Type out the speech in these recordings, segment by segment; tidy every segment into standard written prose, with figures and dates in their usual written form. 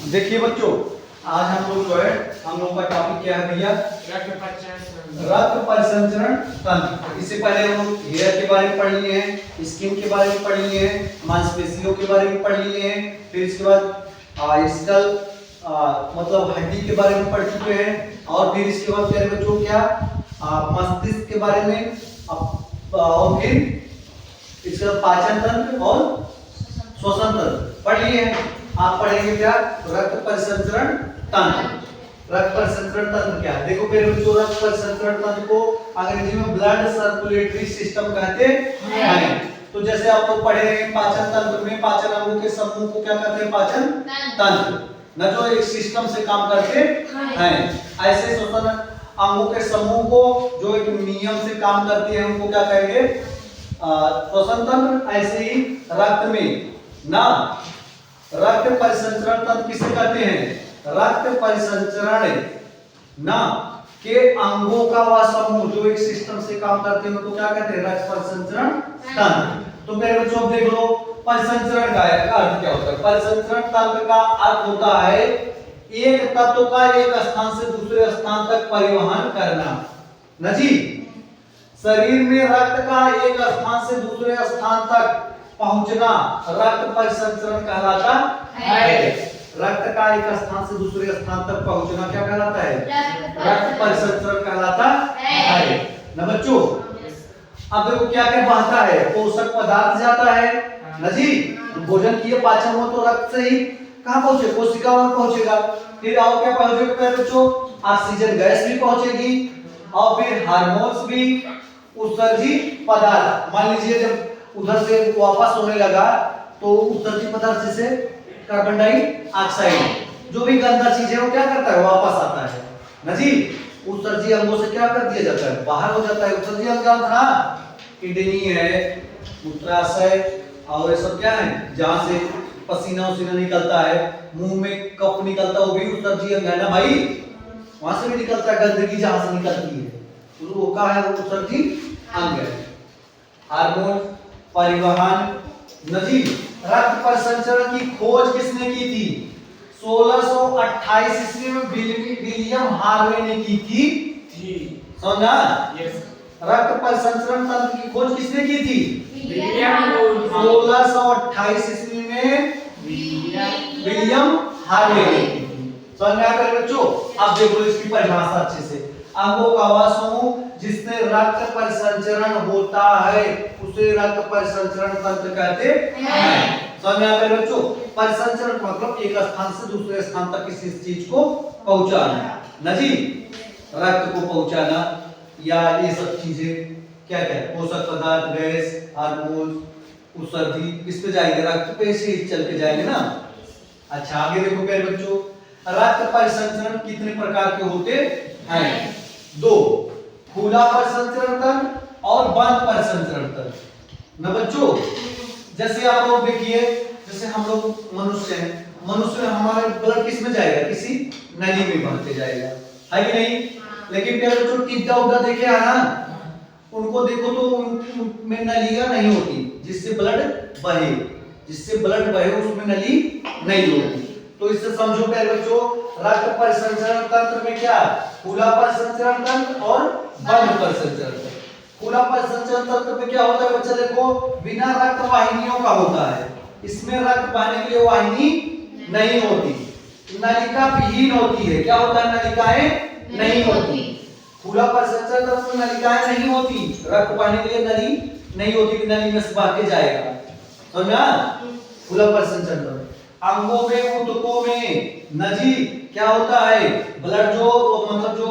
देखिए बच्चों, आज हम लोग जो है हम लोग का टॉपिक क्या है भैया? रक्त परिसंचरण तंत्र। इससे पहले हम लोग हेयर के बारे में पढ़ लिए हैं, स्किन के बारे में पढ़ लिए हैं, मांसपेशियों के बारे में पढ़ लिए हैं, फिर इसके बाद स्कल मतलब हड्डी के बारे में पढ़ चुके हैं, और फिर इसके बाद प्यारे बच्चों क्या मस्तिष्क के बारे में, और फिर इसका पाचन तंत्र और श्वसन तंत्र पढ़ लिए हैं। आप पढ़ेंगे क्या? रक्त परिसंचरण तंत्र। रक्त परिसंचरण तंत्र क्या है? देखो मेरे बच्चों, रक्त परिसंचरण तंत्र को अंग्रेजी में ब्लड सर्कुलेटरी सिस्टम कहते हैं। तो जैसे आप लोग पढ़े हैं पाचन तंत्र में पाचन अंगों के समूह को क्या कहते हैं? पाचन तंत्र, न जो एक सिस्टम से काम करते हैं। ऐसे श्वसन अंगों के समूह को जो एक नियम से काम करते हैं उनको क्या कहेंगे? श्वसन तंत्र। ऐसे ही रक्त में ना रक्त परिसंचरण तंत्र किसे कहते हैं? रक्त परिसंचरण ना के अंगों का वह समूह जो एक सिस्टम से काम करते हैं उनको क्या कहते हैं? रक्त परिसंचरण तंत्र। तो मेरे बच्चों अब देख लो, परिसंचरण का अर्थ क्या होता है? परिसंचरण तंत्र का अर्थ होता है एक तत्व का एक स्थान से दूसरे स्थान तक परिवहन करना। न जी, शरीर में रक्त का एक स्थान से दूसरे स्थान तक पहुंचना रक्त परिसंचरण कहलाता है। रक्त का एक स्थान से दूसरे स्थान तक पहुंचना क्या कहलाता है? रक्त परिसंचरण कहलाता है। न बच्चों, अब देखो क्या क्या बहता है? पोषक पदार्थ जाता है न जी। भोजन किए पाचन हो तो रक्त से ही कहां पहुंचे? कोशिकाओं में पहुंचेगा। फिर और क्या पहुंचेगा बच्चों? ऑक्सीजन गैस भी पहुंचेगी, और फिर हार्मोन्स भी, उत्सर्जित पदार्थ। मान लीजिए जब उधर से वापस होने लगा तो उत्सर्जित पदार्थ जैसे कार्बन डाइऑक्साइड जो भी गंदा चीज है वो क्या करता है? वापस आता है ना जी। उत्सर्जित अंगों से क्या कर दिया जाता है? बाहर हो जाता है। उत्सर्जित अंग था किडनी है, मूत्राशय, और ये सब क्या है? जहां से पसीना उसीना निकलता है, मुंह में कफ निकलता है, वो भी उत्सर्जित अंग है ना भाई। वहां से भी निकलता है गंदगी, जहां से निकलती है तो वो क्या है? उत्सर्जित अंग है। हार्मोन, परिवहन नदी। रक्त परिसंचरण की खोज किसने की थी? 1628 ईस्वी में विलियम हार्वे ने की थी। समझा? रक्त परिसंचरण तंत्र की खोज किसने की थी? 1628 ईस्वी में विलियम हार्वे ने की थी। समझ में आया बच्चों? अब देखो इसकी परिभाषा अच्छे से। अंगों का वह समूह जिससे रक्त परिसंचरण होता है उसे रक्त परिसंचरण तंत्र कहते हैं। समझ में आया बच्चों? परिसंचरण मतलब एक स्थान से दूसरे स्थान तक किसी चीज को पहुंचाना ना जी। रक्त को पहुंचाना या ये सब चीजें क्या क्या? पोषक पदार्थ, गैस, हार्मोन, उत्सर्जित, किस पे जाएंगे? रक्त पे से चल के जाएंगे ना। अच्छा आगे देखो प्यारे बच्चों, रक्त परिसंचरण कितने प्रकार के होते हैं? दो, खुला परिसंचरण तंत्र और बंद परिसंचरण तंत्र। न बच्चों, जैसे आप लोग देखिए, जैसे हम लोग मनुष्य हैं, मनुष्य में हमारा ब्लड किस में जाएगा? किसी नली में बहते जाएगा, है कि नहीं? लेकिन प्यारे बच्चों टिड्डा उड्डा देखे है ना, उनको देखो तो उनमें नलियां नहीं होती जिससे ब्लड बहे। जिससे ब्लड बहे उसमें नली नहीं होती। तो इससे समझो प्यारे बच्चों, रक्त परिसंचरण तंत्र में क्या? खुला परिसंचरण तंत्र और बंद परिसंचरण तंत्र। खुला परिसंचरण तंत्र में क्या होता है बच्चा? देखो बिना रक्त वाहिनियों का होता है। इसमें रक्त बहने के लिए वाहिनी नहीं होती, नलिका विहीन होती है। क्या होता है? नलिकाएं नहीं होती। खुला परिसंचरण तंत्र में नलिकाएं नहीं होती, रक्त बहने के लिए नली नहीं होती कि नली में से बह के जाएगा। समझा? खुला परिसंचरण तंत्र। अंगों में, ऊतकों में नजी क्या होता है? ब्लड जो मतलब जो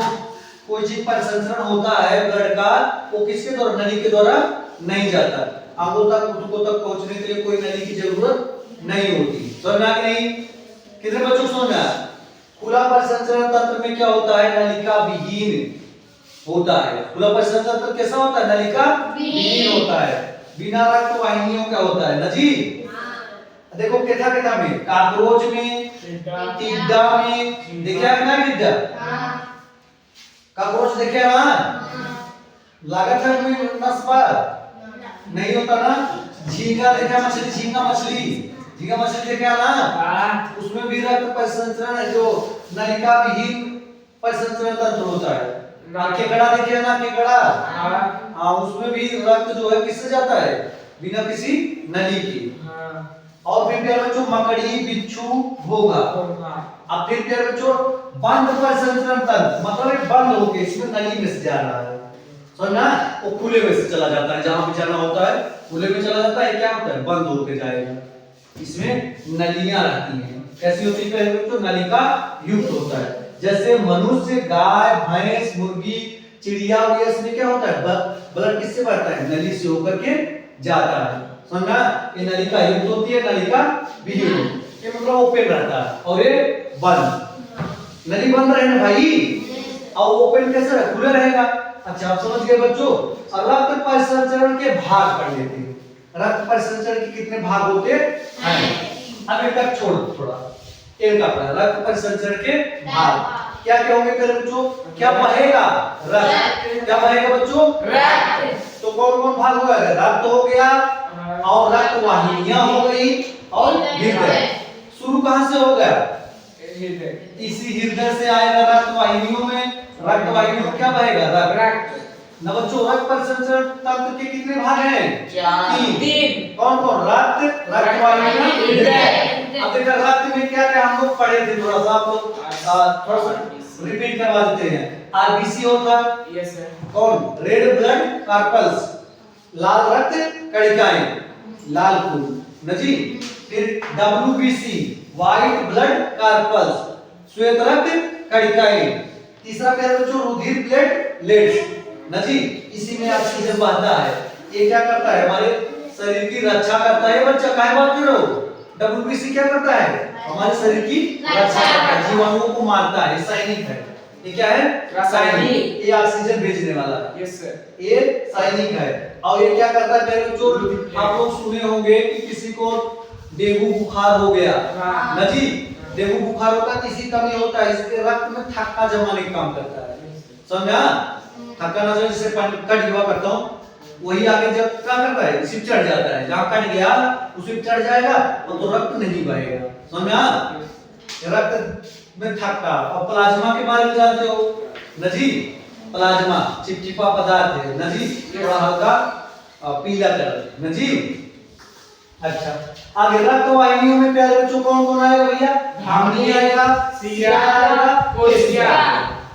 कोई चीज परिसंचरण होता है ब्लड का, वो किसके द्वारा? नली के द्वारा नहीं जाता। अंगों तक, ऊतकों तक पहुंचने के लिए कोई नली की जरूरत नहीं होती। समझ में आ गया नहीं? कितने बच्चों को समझ में आया? खुला परिसंचरण तंत्र में क्या होता है? नलिका विहीन होता है। खुला परिसंचरण तंत्र कैसा होता है? नलिका विहीन होता है। बिना रक्त वाहिनियों का होता है ना जी। देखो केथा केथा में, काकरोच में, टिड्डा में, देखा है ना टिड्डा? काकरोच देखे ना? लागत है कोई नस पर नहीं होता ना। झींगा देखा? मछली, झींगा मछली झींगा मछली देखे ना, उसमें भी रक्त परिसंचरण है, जो नलिका विहीन परिसंचरण तंत्र होता है। केकड़ा देखे ना, केकड़ा, हाँ उसमें भी रक्त जो है किससे जाता है, बिना किसी नली के। और फिर प्यारे बच्चों मकड़ी, बिच्छू, घोंघा। अब फिर प्यारे बच्चों बंद परिसंचरण तंत्र, मतलब बंद होके इसमें नली में से जा रहा है, समझना, वो खुले में से चला जाता है, जहां भी जाना होता है खुले में चला जाता है, क्या होता है, बंद होके जाएगा। इसमें नलियां रहती हैं, कैसी होती है तो नलिका युक्त होता है। जैसे मनुष्य, गाय, भैंस, मुर्गी, चिड़िया, इसमें क्या होता है, ब्लड किससे बढ़ता है, नली से होकर के जाता है, समझा। ये नलिका युक्त होती है, नलिका विहीन, ये मतलब ओपन रहता है, और ये बंद। नली बंद रहे ना भाई, और ओपन कैसे रहे, खुले रहेगा। अच्छा आप समझ गए बच्चों। रक्त परिसंचरण के भाग पढ़ लेते हैं, रक्त परिसंचरण के कितने भाग होते हैं। अब एक तक छोड़ थोड़ा, एक का पढ़ा, रक्त परिसंचरण के भाग क्या क्या होंगे मेरे बच्चों, क्या बहेगा, रक्त, क्या बहेगा बच्चों, रक्त। तो कौन कौन भाग हुआ, रक्त हो गया, और रक्त वाहिनियां हो गई, और हृदय। शुरू कहां से हो गया, इसी हृदय से आएगा, रक्त वाहिनियों में, रक्त वाहिनियों में क्या बहेगा, रक्त। न बच्चों रक्त परिसंचरण तंत्र के कितने भाग हैं, तीन। कौन कौन, रक्त, रक्त वाहिनियां, हृदय। अब देखो रक्त में क्या क्या हम लोग पढ़े थे, थोड़ा सा आप लोग थोड़ा सा रिपीट करवा देते हैं। आरबीसी होता है, यस सर, कौन, रेड ब्लड कार्पल्स, लाल रक्त कणिकाएं, लाल खून न जी। फिर डब्ल्यूबीसी, व्हाइट ब्लड कार्पल्स, श्वेत रक्त कणिकाएं। तीसरा क्या है बच्चों, रुधिर प्लेटलेट्स न जी, इसी में ऑक्सीजन बहता है। ये क्या करता है, हमारे शरीर की रक्षा करता है। बच्चा काहे बात कर रहे हो, डब्ल्यूबीसी क्या करता है, हमारे शरीर की रक्षा करता है, जीवाणुओं को मारता है, सैनिक है। ये क्या है, रासायनिक, ये ऑक्सीजन भेजने वाला है, यस सर, ये सैनिक है। और ये क्या करता है मेरे बच्चों, आप लोग सुने होंगे कि किसी को डेंगू बुखार हो गया न जी, डेंगू बुखार होता है, किसी का नहीं होता है, इसके रक्त में थक्का जमाने का काम करता है, समझा। थक्का न जाए, जैसे कट हुआ करता हूँ, वही आगे जब क्या करता है, सिप चढ़ जाता है, जहां कट गया उसी पे चढ़ जाएगा, और तो रक्त नहीं बहेगा, समझा। रक्त में थक्का। और प्लाज्मा के बारे में जानते हो न जी, प्लाज्मा चिपचिपा पदार्थ है न जी, थोड़ा हल्का पीला कलर न जी। अच्छा आगे रक्त वाहिनियों में प्यारे बच्चों कौन कौन आएगा भैया, धमनी आएगा, सिरा आएगा, कोशिका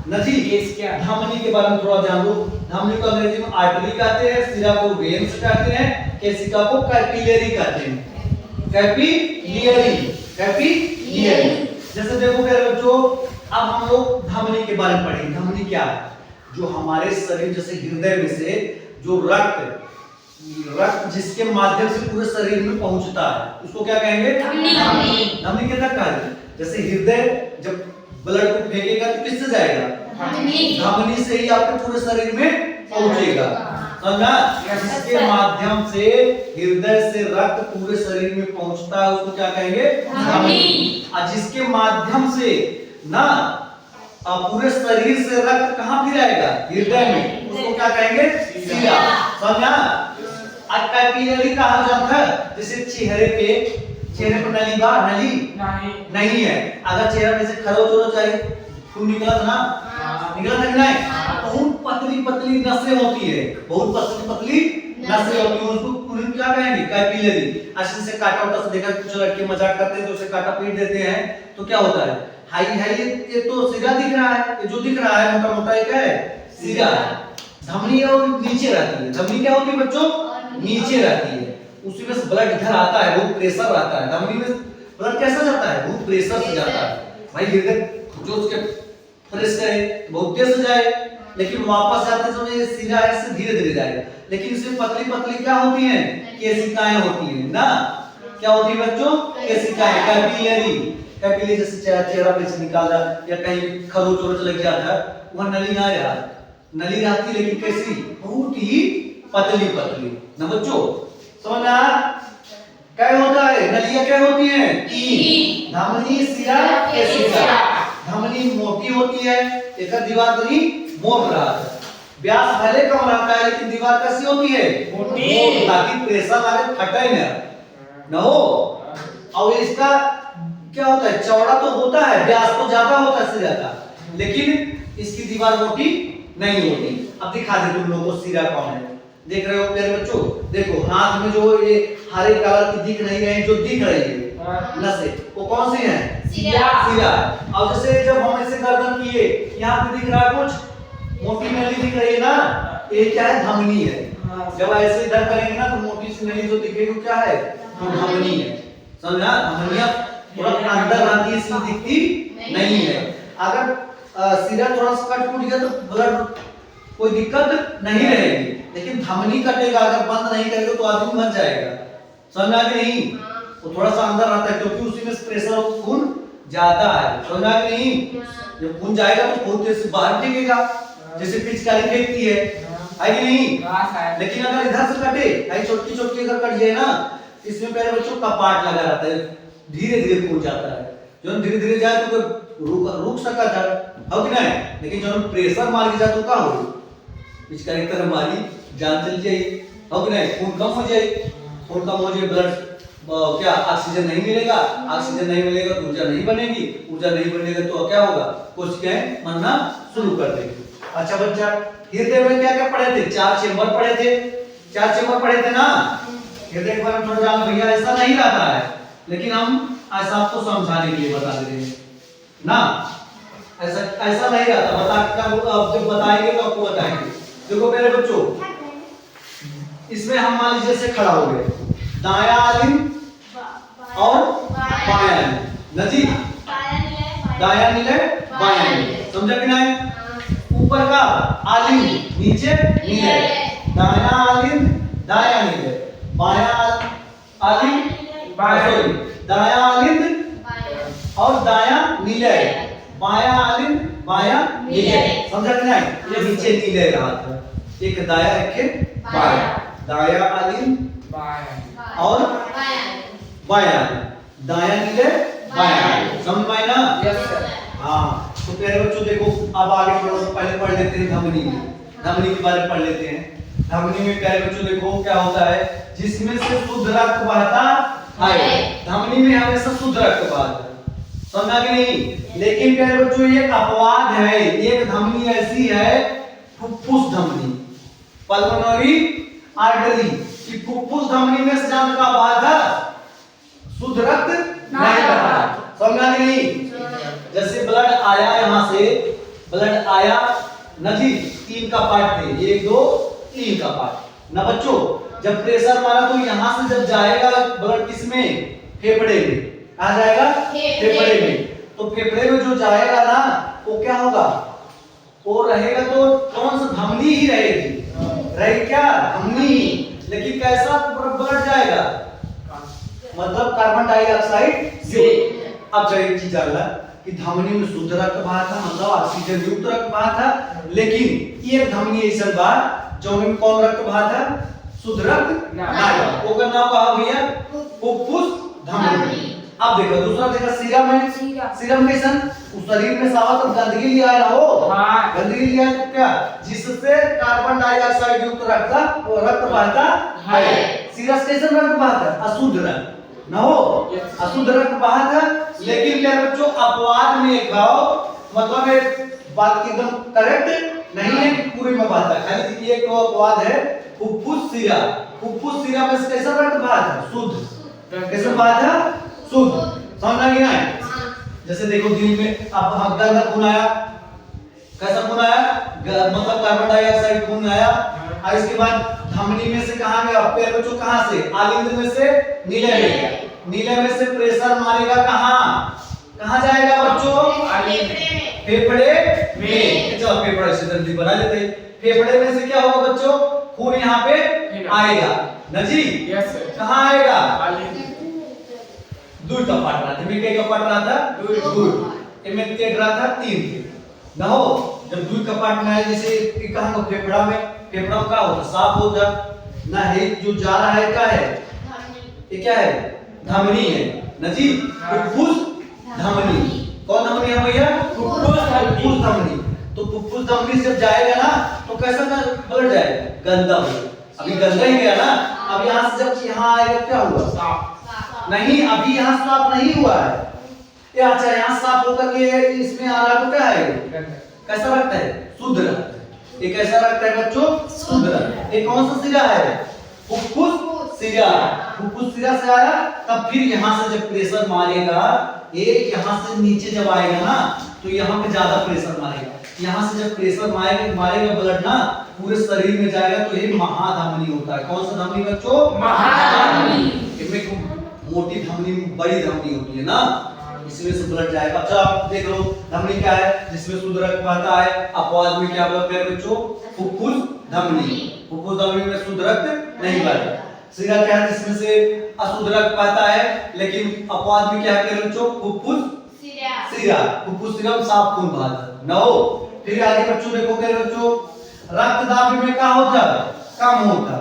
न जी। धमनी के बारे में थोड़ा जान लो। धमनी को अंग्रेजी में आर्टरी कहते हैं, सिरा को वेन्स कहते हैं, कोशिका को कैपिलरी कहते हैं, कैपिलरी, कैपिलरी। जैसे देखो मेरे बच्चों, अब हम लोग धमनी के बारे में पढ़ेंगे। धमनी क्या है, जो हमारे शरीर, जैसे हृदय में से जो रक्त जिसके माध्यम से पूरे शरीर में पहुंचता है, उसको क्या कहेंगे, धमनी। धमनी कितना कहा है, जैसे हृदय जब ब्लड को फेंकेगा तो किससे जाएगा, धमनी से ही आपके पूरे शरीर में पहुंचेगा, समझा। इसके माध्यम से हृदय से रक्त पूरे शरीर में पहुंचता है, उसको क्या कहेंगे, धमनी। और जिसके माध्यम से ना पूरे शरीर से रक्त कहां फिर आएगा, हृदय में, उसको क्या कहेंगे, सिरा, समझा। आज कैपिलरी कहा जाता है, जैसे चेहरे पे नली बा, नली नहीं है, अगर चेहरा में से खरोच हो जाए, खून निकला था ना, निकला था नहीं, बहुत पतली पतली नसें होती है, बहुत पतली पतली नसें होती है, उसको खून क्या कहेंगे, कैपिलरी। अच्छे से काटा उटा से देखा, कुछ लड़के मजाक करते हैं तो उसे काटा पीट देते हैं, तो क्या होता है, हाई हाई, ये तो सिरा दिख रहा है, ये जो दिख रहा है मोटा मोटा, ये क्या है, सिरा। धमनी और नीचे रहती है, धमनी क्या होती है बच्चों, नीचे रहती है, उसी में से ब्लड इधर आता है, बहुत प्रेशर आता है, धमनी में ब्लड कैसा जाता है, बहुत प्रेशर से जाता है भाई। हृदय जो उसके प्रेस करे बहुत तेज से जाए, लेकिन वापस जाते समय ये सीधा ऐसे धीरे धीरे जाएगा। लेकिन इसमें पतली पतली क्या होती हैं, केशिकाएं होती हैं ना, क्या होती है बच्चों, केशिकाएं, कैपिलरी। कैपिलरी जैसे चेहरा पे से निकाला या कहीं खरोच वरोच लग जाता है, वहां नली ना रहा, नली रहती, लेकिन कैसी, बहुत ही पतली पतली ना बच्चों, समझना। क्या होता है, नलियां क्या होती हैं, तीन, धमनी, सिरा, कोशिका। धमनी मोटी होती है, एक दीवार बड़ी मोट रहा है, व्यास भले कम रहता है, लेकिन दीवार कैसी होती है, मोटी, ताकि प्रेशर आगे फटे न हो, और इसका क्या होता है, चौड़ा तो होता है, व्यास तो ज्यादा होता है सिरा का, लेकिन इसकी दीवार मोटी नहीं होती। अब दिखा दे तुम लोगों को सिरा कौन है। देख रहे हो प्यारे बच्चों, देखो हाथ में जो ये हरे कलर की दिख रही है, जो दिख रही है नसें, वो कौन सी है, सिरा। अब जैसे जब हम ऐसे गर्दन किए, यहाँ पे दिख रहा है कुछ मोटी नली दिख रही है ना, ये क्या है, धमनी है। जब ऐसे इधर करेंगे ना तो मोटी सी नली जो दिखेगी क्या है, तो धमनी है। समझा, धमनियां थोड़ा अंदर आती है, इसमें दिखती नहीं है। अगर सिरा थोड़ा सा कट टूट गया तो ब्लड कोई दिक्कत नहीं रहेगी, लेकिन धमनी कटेगा अगर बंद नहीं करेगा तो आदमी मर जाएगा। समझा कि नहीं, वो थोड़ा सा अंदर आता है क्योंकि उसी में प्रेशर और खून जाता है। समझा कि नहीं, जब खून जाएगा तो खून जैसे बाहर फेंकेगा, जैसे पिचकारी फेंकती है कि नहीं। लेकिन अगर इधर से कटे, ऐसी छोटी छोटी अगर कट जाए ना, इसमें पहले बच्चों कपाट लगा रहता है, धीरे धीरे खून जाता है। जो धीरे धीरे जाए तो रुक सका था, हो कि नहीं, लेकिन जो प्रेशर मार के जाए तो क्या हो, पिचकारी तरह मारी जान चल जाए, हो कि नहीं, खून कम हो जाए। खून कम हो जाए, ब्लड क्या ऑक्सीजन नहीं मिलेगा, ऑक्सीजन नहीं मिलेगा तो ऊर्जा नहीं बनेगी, ऊर्जा नहीं बनेगा तो क्या होगा, कोशिकाएं मरना शुरू कर देंगी। अच्छा बच्चा, हृदय में क्या क्या पढ़े थे, 4 चेंबर पढ़े थे, 4 चेंबर पढ़े थे ना। हृदय के बारे में थोड़ा जान भैया, ऐसा नहीं रहता है, लेकिन हम ऐसा आपको समझाने के लिए बता दे रहे हैं ना, ऐसा नहीं रहता। अब जब बताएंगे तो आपको बताएंगे। देखो मेरे बच्चों, इसमें हम मान लीजिए से खड़ा हो गए, दायां आलिंद और बायां आलिंद, नजी दायां नीले बायां नीले, समझा कि नहीं। ऊपर का आलिंद नीचे नीले, दायां आलिंद दायां नीले, बायां आलिंद दायां आलिंद और दायां नीले, बायां आलिंद बायां नीले, समझा कि नहीं। नीचे नीले रहा था, एक दायां एक बायां, दायां आलिंद और बायां, दायां नीले बायां, समझ में ना। हाँ, तो प्यारे बच्चों देखो, अब आगे बढ़ो, पहले पढ़ लेते हैं धमनी में, धमनी के बारे में पढ़ लेते हैं। धमनी में प्यारे बच्चों देखो क्या होता है, जिसमें से शुद्ध रक्त बहता है। धमनी में हमेशा शुद्ध रक्त बहता है, समझा कि नहीं। लेकिन प्यारे बच्चों ये अपवाद है, एक धमनी ऐसी है, फुफ्फुस धमनी, पल्मोनरी आर्टरी, कि फुफ्फुस धमनी में से जान का बहा था, शुद्ध रक्त नहीं बहा, समझा कि नहीं। जैसे ब्लड आया, यहाँ से ब्लड आया नदी, 3 का पार्ट थे, 1 2 3 का पार्ट ना बच्चों। जब प्रेशर मारा तो यहाँ से जब जाएगा ब्लड किसमें, फेफड़े में आ जाएगा, फेफड़े में। तो फेफड़े में जो जाएगा ना, वो क्या होगा, वो रहेगा तो कौन सा, धमनी ही रहेगी, रहेगी क्या, धमनी ही। लेकिन कैसा ब्लड जाएगा, मतलब कार्बन डाइऑक्साइड से। अब एक चीज जानना कि धमनी में शुद्ध रक्त बहा था, मतलब ऑक्सीजन युक्त रक्त बहा था, लेकिन एक धमनी ऐसा बहा जो में कौन रक्त बहा था, शुद्ध रक्त नहीं। वो का नाम कहा भैया, फुफ्फुस धमनी। अब देखो दूसरा, देखा सीरम में, सीरम कैसन, उस शरीर में सावा तो गंदगी लिया है हो, गंदगी लिया है तो क्या, जिससे कार्बन डाइऑक्साइड युक्त रक्त बहता है। सीरस कैसन रक्त बहता है, अशुद्ध रक्त ना हो, अशुद्ध रक्त बहा था। लेकिन मेरे बच्चों अपवाद में खाओ, मतलब एक बात एकदम करेक्ट नहीं है कि पूरी में बहाता है, खाली एक तो अपवाद है, फुफ्फुस सीरा। फुफ्फुस सीरा में कैसा रक्त बहा था, शुद्ध, कैसा बहा था, शुद्ध, समझना कि नहीं। जैसे देखो दिन में अब हम गंदा खून आया, कैसा खून आया, मतलब कार्बन डाइऑक्साइड खून आया, और इसके बाद धमनी में से कहां गया, प्यारे बच्चों कहां से, आलिंद में से नीले में, नीले में से प्रेशर मारेगा कहां जाएगा बच्चों, फेफड़े में। चलो फेफड़े से जल्दी बना लेते हैं। फेफड़े में से क्या होगा बच्चों, खून यहाँ पे आएगा ना जी, कहां आएगा, दूध का पार्ट रहा था, मिट्टी का पार्ट रहा था, दूध इनमें तेज रहा था 3 ना हो। जब दूध का पार्ट में आया, जैसे कहां को, फेफड़ा में, फेफड़ा का होता, साफ होता ना है, जो जा रहा है क्या है, ये क्या है, धमनी है ना जी, फुफ्फुस धमनी। कौन धमनी है भैया, फुफ्फुस धमनी। तो फुफ्फुस धमनी जब जाएगा ना तो कैसा ब्लड जाएगा, गंदा हो, अभी गंदा ही गया ना। अब यहाँ से जब यहाँ आएगा क्या हुआ, नहीं, अभी यहाँ साफ नहीं हुआ है ये। अच्छा, यहाँ साफ होकर के इसमें आ रहा तो क्या है, कैसा रक्त है, शुद्ध रक्त। ये कैसा रक्त है बच्चों, शुद्ध रक्त। ये कौन सा सिरा है, फुफ्फुस सिरा। फुफ्फुस सिरा से आया, तब फिर यहाँ से जब प्रेशर मारेगा, ये यहाँ से नीचे जब आएगा ना, तो यहाँ पे ज्यादा प्रेशर मारेगा। यहाँ से जब प्रेशर मारेगा ब्लड ना, पूरे शरीर में जाएगा, तो ये महाधमनी होता है। कौन सा धमनी बच्चों, महाधमनी। इसमें मोटी धमनी, बड़ी धमनी होती है ना, इसमें से ब्लड जाएगा। अच्छा, आप देख लो धमनी क्या है, जिसमें शुद्ध रक्त बहता है। अपवाद में क्या बोलते हैं बच्चों, फुफ्फुस धमनी। फुफ्फुस धमनी में शुद्ध रक्त नहीं बहता। सिरा क्या है, जिसमें से अशुद्ध रक्त बहता है, लेकिन अपवाद में क्या है बच्चों, फुफ्फुस सिरा। फुफ्फुस सिरा में साफ खून बहता है। नौ, फिर आगे बच्चों देखो क्या बच्चों, रक्त दाब में क्या होता है, कम होता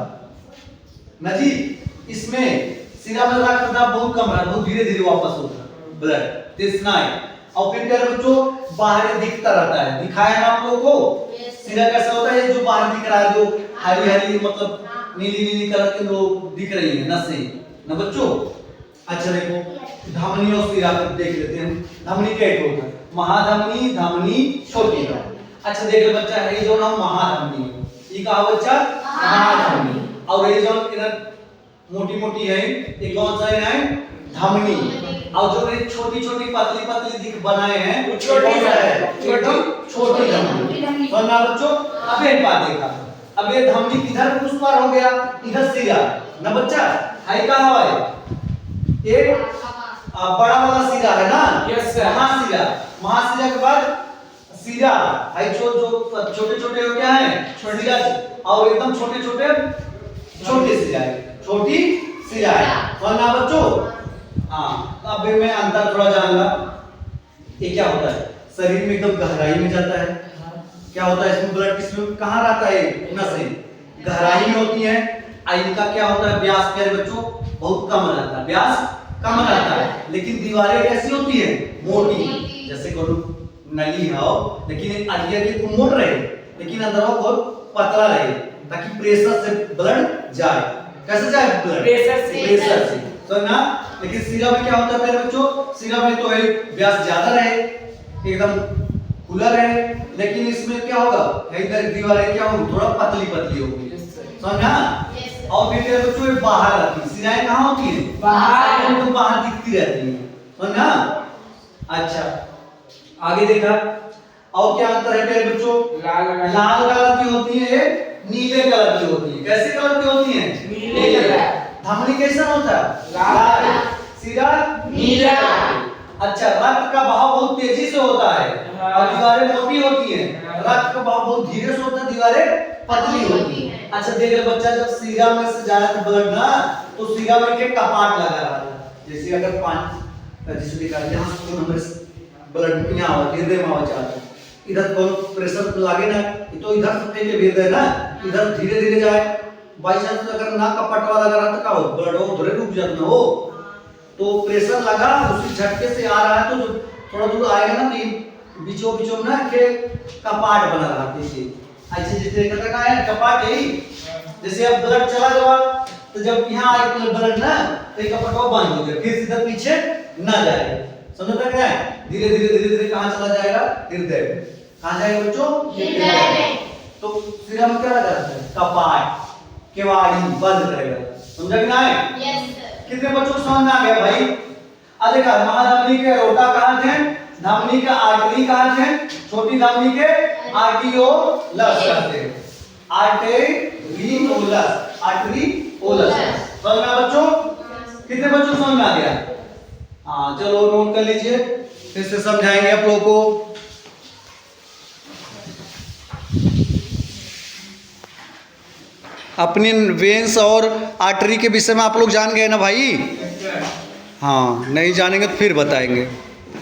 ना जी। इसमें सिरा में रक्त दाब बहुत कम है, बहुत धीरे धीरे वापस होता है ब्लड, तेजनाई। और फिर क्या बच्चों, बाहर दिखता रहता है, दिखाया ना आप लोगों को। सिरा कैसा होता है, जो बाहर दिख रहा है, जो हरी हरी मतलब नीली नीली कलर के लोग दिख रही है नसें ना बच्चों। अच्छा देखो धमनी और सिरा को देख लेते हैं। धमनी क्या होता है, महाधमनी, धमनी, छोटी धमनी। अच्छा देख लो बच्चा, ये जो नाम महाधमनी है, ये कहा बच्चा महाधमनी। और ये जो इधर मोटी मोटी है, ये कौन सा है, धमनी। और जो ये छोटी छोटी पतली पतली दिख बनाए हैं, वो छोटी है, छोटी धमनी। और ना बच्चों, अब एक बात देखा, अब ये धमनी किधर उस पार हो गया, इधर सिरा ना बच्चा है, कहां है, एक बड़ा वाला सिरा है ना, महासिरा। महासिरा के बाद सिरा है, जो छोटे छोटे हो क्या है, सिरा, और एकदम छोटे छोटे छोटे सिरा है, छोटी सिरा है। और ना बच्चों, हाँ अब मैं अंतर थोड़ा जानूंगा। ये क्या होता है, शरीर में एकदम गहराई में जाता है। क्या होता है इसमें, ब्लड किसमें कहाँ रहता है, नसें गहराई में होती है। इनका क्या होता है, व्यास प्यारे बच्चों बहुत कम रहता है, व्यास कम रहता है, लेकिन दीवारें कैसी होती है, मोटी। जैसे कोई नली हो, लेकिन आगे के मोट रहे, लेकिन अंदर बहुत पतला रहे, ताकि प्रेशर से ब्लड जाए। कैसे जाए ब्लड, प्रेशर से तो ना। लेकिन सिरा में क्या होता है प्यारे बच्चों, सिरा में तो है व्यास ज्यादा रहे, एकदम खुला रहे, लेकिन इसमें क्या होगा, इधर दीवारें क्या होगी, थोड़ा पतली पतली होगी, समझा। और फिर तेरे बच्चों ये बाहर आती है, सिराएं कहाँ होती है, बाहर, तो बाहर दिखती रहती है, समझा। अच्छा आगे देखा, और क्या अंतर है मेरे बच्चों, लाल कलर की होती है, नीले कलर की होती है। कैसे कलर की होती है, नीले कलर। धमनी कैसा होता है, लाल, सिरा नीला। अच्छा, रक्त का बहाव बहुत तेजी से होता है, और दीवारें मोटी होती हैं। रक्त का बहाव बहुत धीरे से होता है, दीवारें पतली होती है। अच्छा देख ले बच्चा, जब सिरा में से जाए तो ब्लड ना, तो सिरा में के कपाट लगा रहा है। जैसे अगर पानी जिसे दिखा यहाँ से नंबर ब्लड यहाँ हो, हृदय में हो जाता है, इधर को प्रेशर लागे ना, तो इधर से फेंके हृदय ना, इधर धीरे धीरे जाए। बाई चांस अगर ना कपाट वाला लगा तो क्या हो, ब्लड वो धीरे रुक जाता हो, तो प्रेशर लगा, उसी झटके से आ रहा है, तो थोड़ा दूर आएगा ना, तो बीचों बीचों ना के कपाट बना रहा है। ऐसे जैसे कहता है कपाट यही, जैसे अब ब्लड चला जाएगा, तो जब यहाँ आए ब्लड ना, तो ये कपाट बंद हो गया, फिर सीधा पीछे ना जाएगा। समझ क्या है, धीरे धीरे कहाँ चला जाएगा, हृदय में। कहाँ जाएगा बच्चों, हृदय में। तो सिरा में क्या लगा रहता है, कपाट, केवाड़ी बंद करेगा। समझा कि ना है, कितने बच्चों को समझ में आ गया भाई। अब देखा महाधमनी के रोटा कहाँ थे, धमनी का आर्टरी कहाँ थे, छोटी धमनी के आर्टियोलस कहते हैं, आर्टेरियोलस, आर्टरियोलस। समझ में आया बच्चों, कितने बच्चों समझ में आ गया। हाँ चलो नोट कर लीजिए, फिर से समझाएंगे आप लोगों को। अपनी वेंस और आर्टरी के विषय में आप लोग जान गए ना भाई। हाँ नहीं जानेंगे तो फिर बताएंगे।